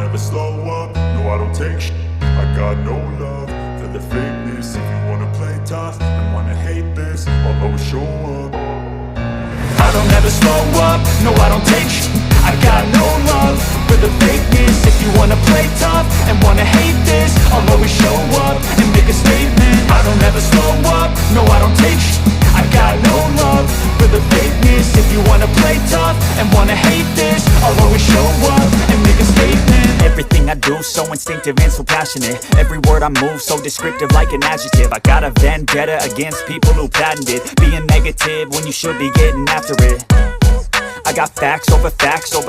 never slow up, no I don't take shit. I got no love for the fakeness. If you wanna play tough and wanna hate this, I'll always show up. I don't ever slow up, no I don't take shit. I got no love for the fakeness. If you wanna play tough and wanna hate this, I'll always show up and make a statement. I don't ever slow up, no I don't take shit. I got no love for the fakeness. If you wanna play tough and wanna hate this, I'll always show up and make a statement. Everything I do so instinctive and so passionate. Every word I move so descriptive like an adjective. I got a vendetta against people who patented being negative when you should be getting after it. I got facts over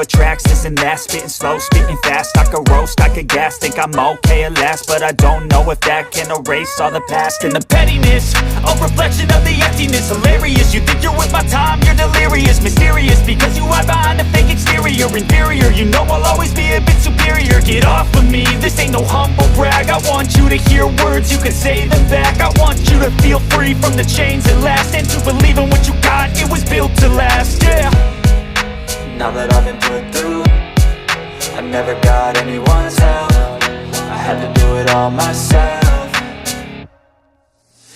tracks, this and that. Spitting slow, spitting fast. I could roast, I could gas. Think I'm okay at last, but I don't know if that can erase all the past. And the pettiness, a reflection of the emptiness. Hilarious, you think you're worth my time, you're delirious. Mysterious, because you hide behind a fake exterior. Inferior, you know I'll always be a bit superior. Get off of me, this ain't no humble brag. I want you to hear words, you can say them back. I want you to feel free from the chains that last, and to believe in what you got, it was built to last, yeah. Now that I've been put through, I never got anyone's help. I had to do it all myself.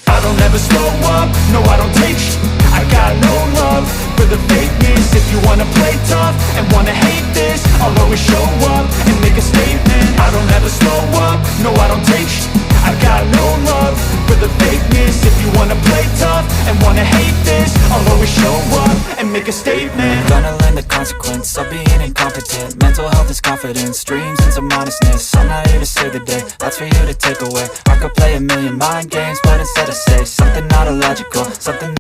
I don't ever slow up, no I don't take shit. I got no love for the fakeness. If you wanna play tough and wanna hate this, I'll always show up and make a statement. I don't ever slow up, no I don't take shit. I got no love for the fakeness. If you wanna play tough and wanna hate this, I'll always show up and make a statement. Gonna learn the consequence of being incompetent. Mental health is confidence, dreams and some honestness. I'm not here to save the day, that's for you to take away. I could play a million mind games, but instead I say something not illogical, something